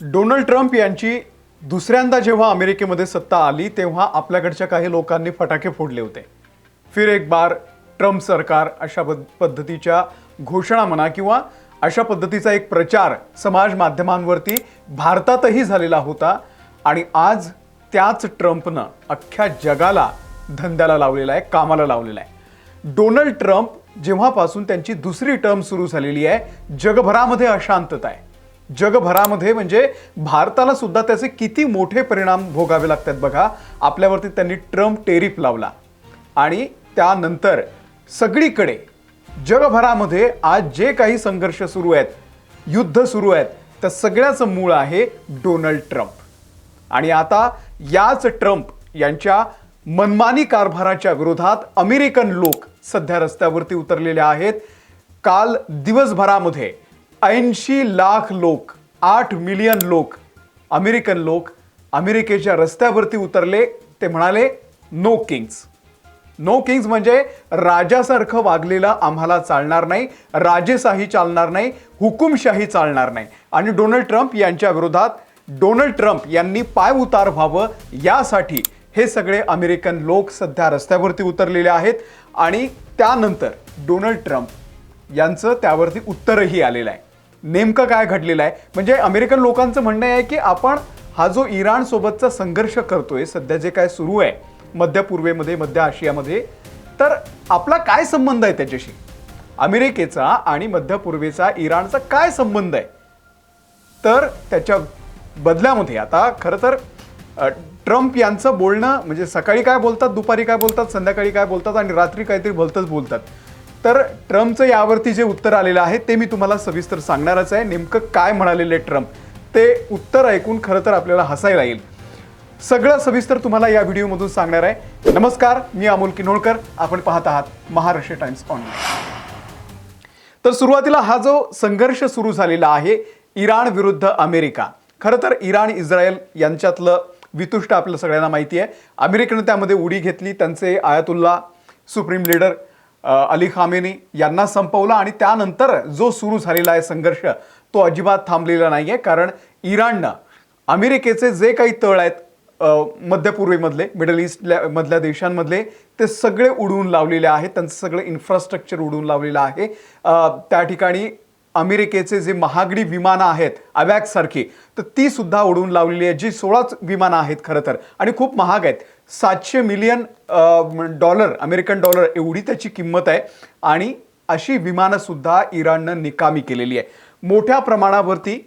Donald Trump यांची दुसऱ्यांदा जेव्हा अमेरिकेमध्ये सत्ता आली तेव्हा आपल्याकडच्या काही लोकांनी फटाके फोडले होते. फिर एक बार ट्रम्प सरकार अशा पद्धतीच्या घोषणा म्हणा किंवा अशा पद्धतीचा एक प्रचार समाज माध्यमांवरती भारतातही झालेला होता आणि आज त्याच ट्रम्पनं अख्ख्या जगाला धंद्याला लावलेला आहे, कामाला लावलेला आहे. डोनाल्ड ट्रम्प जेव्हापासून त्यांची दुसरी टर्म सुरू झालेली आहे, जगभरामध्ये अशांतता आहे. जगभरामध्ये म्हणजे भारताला सुद्धा त्याचे किती मोठे परिणाम भोगावे लागतात बघा. आपल्यावरती त्यांनी ट्रम्प टेरिफ लावला आणि त्यानंतर सगळीकडे जगभरामध्ये आज जे काही संघर्ष सुरू आहेत, युद्ध सुरू आहेत, त्या सगळ्याचं मूळ आहे डोनाल्ड ट्रम्प. आणि आता याच ट्रम्प यांच्या मनमानी कारभाराच्या विरोधात अमेरिकन लोक सध्या रस्त्यावरती उतरलेले आहेत. काल दिवसभरामध्ये 80 लाख लोक, 8 मिलियन लोक, अमेरिकन लोक अमेरिकेच्या रस्त्यावरती उतरले. ते म्हणाले नो किंग्स. नो किंग्स म्हणजे राजासारखं वागलेलं आम्हाला चालणार नाही, राजेशाही चालणार नाही, हुकुमशाही चालणार नाही. आणि डोनाल्ड ट्रम्प यांच्या विरोधात डोनाल्ड ट्रम्प यांनी पाय उतार व्हावं यासाठी हे सगळे अमेरिकन लोक सध्या रस्त्यावरती उतरलेले आहेत. आणि त्यानंतर डोनाल्ड ट्रम्प यांचं त्यावरती उत्तरही आलेलं आहे. नेमकं काय घडलेलं आहे म्हणजे अमेरिकन लोकांचं म्हणणं आहे की आपण हा जो इराण सोबतचा संघर्ष करतोय, सध्या जे काय सुरू आहे मध्य पूर्वेमध्ये, मध्य आशियामध्ये, तर आपला काय संबंध आहे त्याच्याशी? अमेरिकेचा आणि मध्य पूर्वेचा इराणचा काय संबंध आहे? तर त्याच्या बदल्यामध्ये आता खरं तर ट्रम्प यांचं बोलणं म्हणजे सकाळी काय बोलतात, दुपारी काय बोलतात, संध्याकाळी काय बोलतात आणि रात्री काहीतरी भलतंच बोलतात. तर ट्रम्पचं यावरती जे उत्तर आलेलं आहे ते मी तुम्हाला सविस्तर सांगणारच आहे. नेमकं काय म्हणालेले ट्रम्प ते उत्तर ऐकून खरं तर आपल्याला हसायला येईल. सगळं सविस्तर तुम्हाला या व्हिडिओमधून सांगणार आहे. नमस्कार, मी अमोल किनोळकर. आपण पाहत आहात महाराष्ट्र टाइम्स ऑनलाईन. तर सुरुवातीला हा जो संघर्ष सुरू झालेला आहे इराण विरुद्ध अमेरिका, खरं तर इराण इस्रायल यांच्यातलं वितुष्ट आपल्या सगळ्यांना माहिती आहे. अमेरिकेनं त्यामध्ये उडी घेतली, त्यांचे Ayatollah supreme leader Ali Khamenei यांना संपवलं आणि त्यानंतर जो सुरू झालेला आहे संघर्ष तो अजिबात थांबलेला नाही आहे. कारण इराणनं अमेरिकेचे जे काही तळ आहेत मध्य पूर्वेमधले, मिडल ईस्ट मधल्या देशांमधले, ते सगळे उडवून लावलेले आहेत. त्यांचं सगळं इन्फ्रास्ट्रक्चर उडवून लावलेलं आहे. त्या ठिकाणी अमेरिकेचे जे महागडी विमानं आहेत अवॅक्स सारखी, तर ती सुद्धा उडवून लावलेली आहे. जी 16 विमानं आहेत खरं तर आणि खूप महाग आहेत. 700 मिलियन डॉलर, अमेरिकन डॉलर एवढी त्याची किंमत आहे. आणि अशी विमानं सुद्धा इराणनं निकामी केलेली आहे. मोठ्या प्रमाणावरती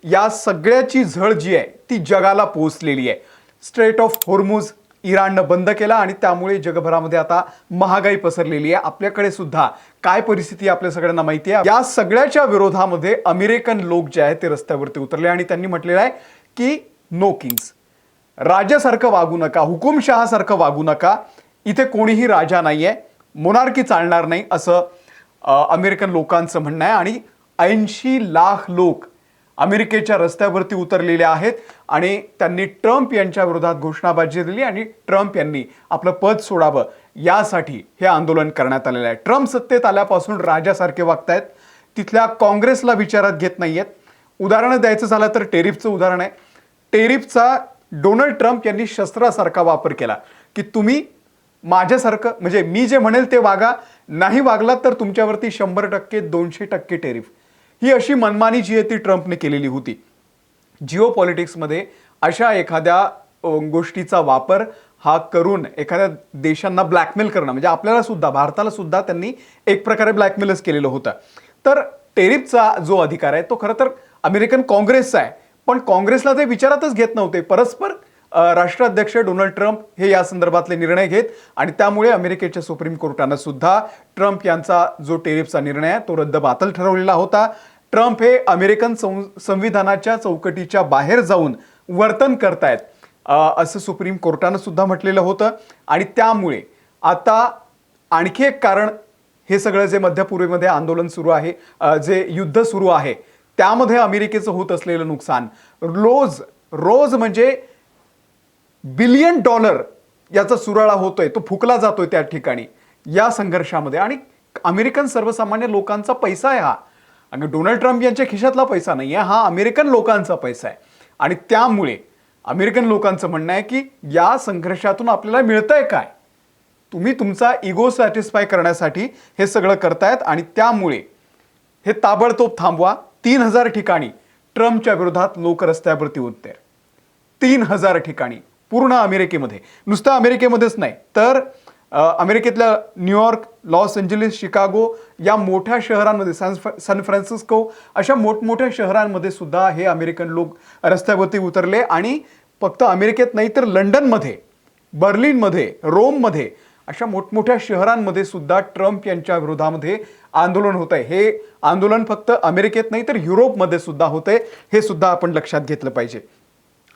या सगळ्याची झळ जी आहे ती जगाला पोहोचलेली आहे. स्ट्रेट ऑफ होर्मुझ इराणनं बंद केला आणि त्यामुळे जगभरामध्ये आता महागाई पसरलेली आहे. आपल्याकडे सुद्धा काय परिस्थिती आपल्या सगळ्यांना माहिती आहे. या सगळ्याच्या विरोधामध्ये अमेरिकन लोक जे आहेत ते रस्त्यावरती उतरले आणि त्यांनी म्हटलेलं आहे की नो किंग्स. राजासारखं वागू नका, हुकुमशहासारखं वागू नका. इथे कोणीही राजा नाहीये, मोनार्की चालणार नाही, असं अमेरिकन लोकांचं म्हणणं आहे. आणि 80 लाख लोक अमेरिकेच्या रस्त्यावरती उतरलेले आहेत आणि त्यांनी ट्रम्प यांच्या विरोधात घोषणाबाजी दिली आणि ट्रम्प यांनी आपलं पद सोडावं यासाठी हे आंदोलन करण्यात आलेलं आहे. ट्रम्प सत्तेत आल्यापासून राजासारखे वागतायत, तिथल्या काँग्रेसला विचारात घेत नाहीयेत. उदाहरणं द्यायचं झालं तर टेरिफचं उदाहरण आहे. टेरिफचा डोनाल्ड ट्रम्प यांनी शस्त्रासारखा वापर केला की तुम्ही माझ्यासारखं म्हणजे मी जे म्हणेल ते वागा, नाही वागलात तर तुमच्यावरती 100%, 200% टेरिफ. ही अशी मनमानी जी आहे ती ट्रम्पने केलेली होती. जिओ पॉलिटिक्समध्ये अशा एखाद्या गोष्टीचा वापर हा करून एखाद्या देशांना ब्लॅकमेल करणं म्हणजे आपल्याला सुद्धा, भारताला सुद्धा त्यांनी एक प्रकारे ब्लॅकमेलच केलेलं होतं. तर टेरिफचा जो अधिकार आहे तो खरं तर अमेरिकन काँग्रेसचा आहे, पण काँग्रेसला ते विचारातच घेत नव्हते. परस्पर राष्ट्राध्यक्ष डोनाल्ड ट्रम्प हे या संदर्भातले निर्णय घेत आणि त्यामुळे अमेरिकेच्या सुप्रीम कोर्टानं सुद्धा ट्रम्प यांचा जो टेरिफचा निर्णय आहे तो रद्दबातल ठरवलेला होता. ट्रम्प हे अमेरिकन संविधानाच्या चौकटीच्या बाहेर जाऊन वर्तन करतायत असं सुप्रीम कोर्टानं सुद्धा म्हटलेलं होतं. आणि त्यामुळे आता आणखी एक कारण, हे सगळं जे मध्य पूर्वेमध्ये आंदोलन सुरू आहे, जे युद्ध सुरू आहे, त्यामध्ये अमेरिकेचं होत असलेलं नुकसान रोज म्हणजे $बिलियन याचा सुराळा होतोय, तो फुकला जातोय त्या ठिकाणी या संघर्षामध्ये. आणि अमेरिकन सर्वसामान्य लोकांचा पैसा आहे हा. आणि डोनाल्ड ट्रम्प यांच्या खिशातला पैसा नाही आहे, हा अमेरिकन लोकांचा पैसा आहे. आणि त्यामुळे अमेरिकन लोकांचं म्हणणं आहे की या संघर्षातून आपल्याला मिळतंय काय? तुम्ही तुमचा इगो सॅटिस्फाय करण्यासाठी हे सगळं करतायत आणि त्यामुळे हे ताबडतोब थांबवा. 3,000 ठिकाणी ट्रम्पच्या विरोधात लोक रस्त्यावरती उतरले. 3,000 ठिकाणी पूर्ण अमेरिकेमध्ये, नुसतं अमेरिकेमध्येच नाही तर अमेरिकेतल्या न्यूयॉर्क, लॉस एंजलिस, शिकागो या मोठ्या शहरांमध्ये, सॅन फ्रान्सिस्को अशा मोठमोठ्या शहरांमध्ये सुद्धा हे अमेरिकन लोक रस्त्यावरती उतरले. आणि फक्त अमेरिकेत नाही तर लंडनमध्ये, बर्लिनमध्ये, रोममध्ये अशा मोठमोठ्या शहरांमध्ये सुद्धा ट्रम्प यांच्या विरोधामध्ये आंदोलन होत आहे. हे आंदोलन फक्त अमेरिकेत नाही तर युरोपमध्ये सुद्धा होत आहे, हे सुद्धा आपण लक्षात घेतलं पाहिजे.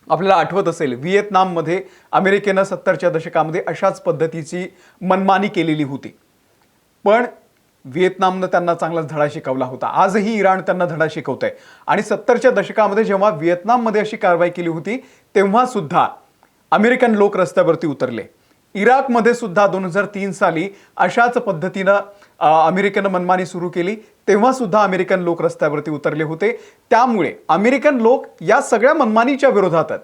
आपल्याला आठवत असेल व्हिएतनाममध्ये अमेरिकेनं 70च्या दशकामध्ये अशाच पद्धतीची मनमानी केलेली होती, पण व्हिएतनामनं त्यांना चांगलाच धडा शिकवला होता. आजही इराण त्यांना धडा शिकवत आहे. आणि 70च्या दशकामध्ये जेव्हा व्हिएतनाममध्ये अशी कारवाई केली होती तेव्हा सुद्धा अमेरिकन लोक रस्त्यावरती उतरले. इराकमध्ये सुद्धा 2003 साली अशाच पद्धतीनं अमेरिकेनं मनमानी सुरू केली, तेव्हा सुद्धा अमेरिकन लोक रस्त्यावरती उतरले होते. त्यामुळे अमेरिकन लोक या सगळ्या मनमानीच्या विरोधात आहेत.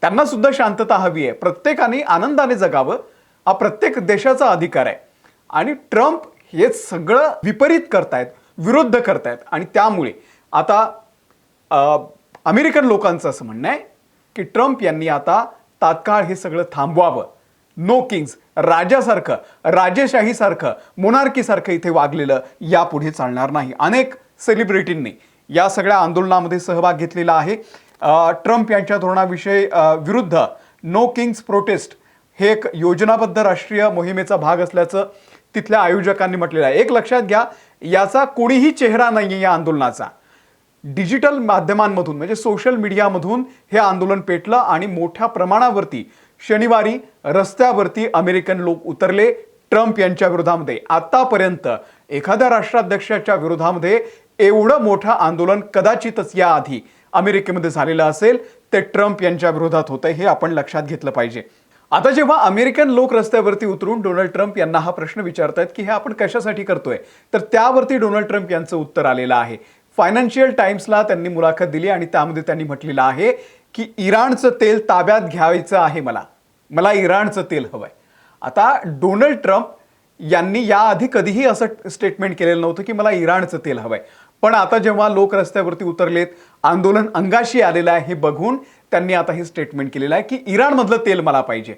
त्यांना सुद्धा शांतता हवी आहे. प्रत्येकाने आनंदाने जगावं हा प्रत्येक देशाचा अधिकार आहे. आणि ट्रम्प हे सगळं विपरीत करतायत, विरुद्ध करतायत. आणि त्यामुळे आता अमेरिकन लोकांचं असं म्हणणं आहे की ट्रम्प यांनी आता तात्काळ हे सगळं थांबवावं. नो किंग्स, राजासारखं, राजेशाहीसारखं, मोनार्कीसारखं इथे वागलेलं यापुढे चालणार नाही. अनेक सेलिब्रिटींनी या सगळ्या आंदोलनामध्ये सहभाग घेतलेला आहे. ट्रम्प यांच्या धोरणाविषयी विरुद्ध नो किंग्स प्रोटेस्ट हे एक योजनाबद्ध राष्ट्रीय मोहिमेचा भाग असल्याचं तिथल्या आयोजकांनी म्हटलेलं आहे. एक लक्षात घ्या, याचा कोणीही चेहरा नाही या आंदोलनाचा. डिजिटल माध्यमांमधून म्हणजे सोशल मीडियामधून हे आंदोलन पेटलं आणि मोठ्या प्रमाणावरती शनिवारी रस्त्यावरती अमेरिकन लोक उतरले ट्रम्प यांच्या विरोधामध्ये. आतापर्यंत एखाद्या राष्ट्राध्यक्षाच्या विरोधामध्ये एवढं मोठं आंदोलन कदाचितच याआधी अमेरिकेमध्ये झालेलं असेल, ते ट्रम्प यांच्या विरोधात होतंय, हे आपण लक्षात घेतलं पाहिजे. आता जेव्हा अमेरिकन लोक रस्त्यावरती उतरून डोनाल्ड ट्रम्प यांना हा प्रश्न विचारतायत की हे आपण कशासाठी करतोय, तर त्यावरती डोनाल्ड ट्रम्प यांचं उत्तर आलेलं आहे. फायनान्शियल टाइम्सला त्यांनी मुलाखत दिली आणि त्यामध्ये त्यांनी म्हटलेलं आहे की इराणचं तेल ताब्यात घ्यायचं आहे, मला इराणचं तेल हवंय. आता डोनाल्ड ट्रम्प यांनी याआधी कधीही असं स्टेटमेंट केलेलं नव्हतं की मला इराणचं तेल हवंय. पण आता जेव्हा लोक रस्त्यावरती उतरलेत, आंदोलन अंगाशी आलेलं आहे हे बघून त्यांनी आता हे स्टेटमेंट केलेलं आहे की इराणमधलं तेल मला पाहिजे.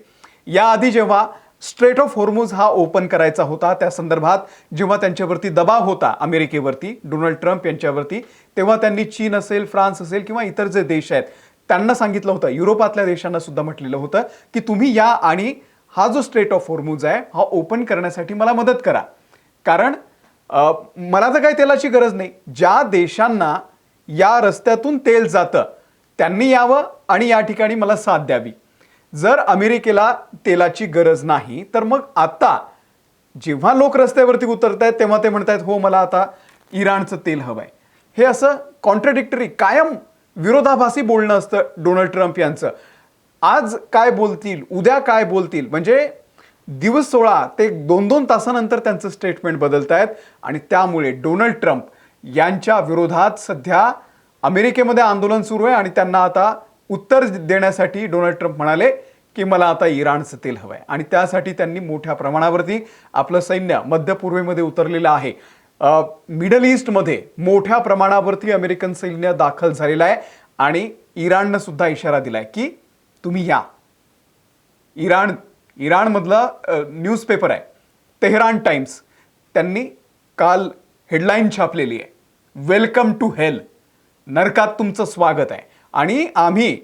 याआधी जेव्हा स्ट्रेट ऑफ हॉर्मुझ हा ओपन करायचा होता, त्या संदर्भात जेव्हा त्यांच्यावरती दबाव होता अमेरिकेवरती, डोनाल्ड ट्रम्प यांच्यावरती, तेव्हा त्यांनी चीन असेल, फ्रान्स असेल किंवा इतर जे देश आहेत त्यांना सांगितलं होतं, युरोपातल्या देशांना सुद्धा म्हटलेलं होतं की तुम्ही या आणि हा जो स्ट्रेट ऑफ हॉर्मुझ आहे हा ओपन करण्यासाठी मला मदत करा. कारण मला तर काही तेलाची गरज नाही. ज्या देशांना या रस्त्यातून तेल जातं त्यांनी यावं आणि या ठिकाणी मला साथ द्यावी. जर अमेरिकेला तेलाची गरज नाही तर मग आता जेव्हा लोक रस्त्यावरती उतरतायत तेव्हा ते म्हणतायत हो मला आता इराणचं तेल हवंय. हे असं कॉन्ट्राडिक्टरी, कायम विरोधाभासी बोलणं असतं डोनाल्ड ट्रम्प यांचं. आज काय बोलतील, उद्या काय बोलतील, म्हणजे दिवस 16 ते 2-2 तासानंतर त्यांचं स्टेटमेंट बदलतायत. आणि त्यामुळे डोनाल्ड ट्रम्प यांच्या विरोधात सध्या अमेरिकेमध्ये आंदोलन सुरू आहे आणि त्यांना आता उत्तर देण्यासाठी डोनाल्ड ट्रम्प म्हणाले की मला आता इराणचं तेल हवंय. आणि त्यासाठी त्यांनी मोठ्या प्रमाणावरती आपलं सैन्य मध्य पूर्वेमध्ये उतरलेलं आहे. मिडल ईस्टमध्ये मोठ्या प्रमाणावरती अमेरिकन सैन्य दाखल झालेलं आहे आणि इराणनं सुद्धा इशारा दिलाय की तुम्ही या. इराणमधला न्यूजपेपर आहे तेहरान टाइम्स, त्यांनी काल हेडलाईन छापलेली आहे, वेलकम टू हेल, नरकात तुमचं स्वागत आहे. आणि आम्ही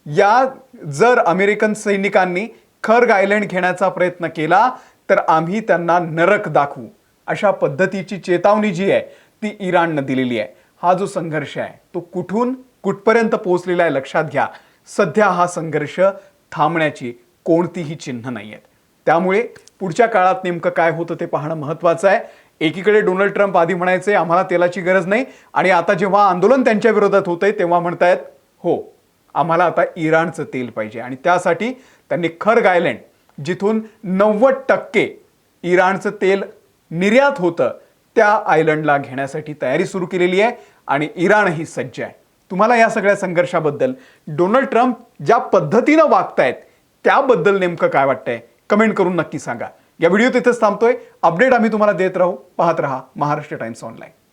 या जर अमेरिकन सैनिकांनी खर्ग आयलंड घेण्याचा प्रयत्न केला तर आम्ही त्यांना नरक दाखवू, अशा पद्धतीची चेतावणी जी आहे ती इराणनं दिलेली आहे. हा जो संघर्ष आहे तो कुठून कुठपर्यंत पोहोचलेला आहे लक्षात घ्या. सध्या हा संघर्ष थांबण्याची कोणतीही चिन्ह नाही आहेत. त्यामुळे पुढच्या काळात नेमकं काय होतं ते पाहणं महत्त्वाचं आहे. एकीकडे डोनाल्ड ट्रम्प आधी म्हणायचे आम्हाला तेलाची गरज नाही आणि आता जेव्हा आंदोलन त्यांच्या विरोधात होतंय तेव्हा म्हणतायत हो आम्हाला आता इराणचं तेल पाहिजे. आणि त्यासाठी त्यांनी खर्ग आयलंड, जिथून 90% इराणचं तेल निर्यात होतं, त्या आयलंडला घेण्यासाठी तयारी सुरू केलेली आहे आणि इराणही सज्ज आहे. तुम्हाला या सगळ्या संघर्षाबद्दल, डोनाल्ड ट्रम्प ज्या पद्धतीनं वागतायत त्याबद्दल नेमकं काय वाटतंय, कमेंट करून नक्की सांगा. या व्हिडिओ तिथेच थांबतोय. अपडेट आम्ही तुम्हाला देत राहू. पाहत रहा महाराष्ट्र टाइम्स ऑनलाईन.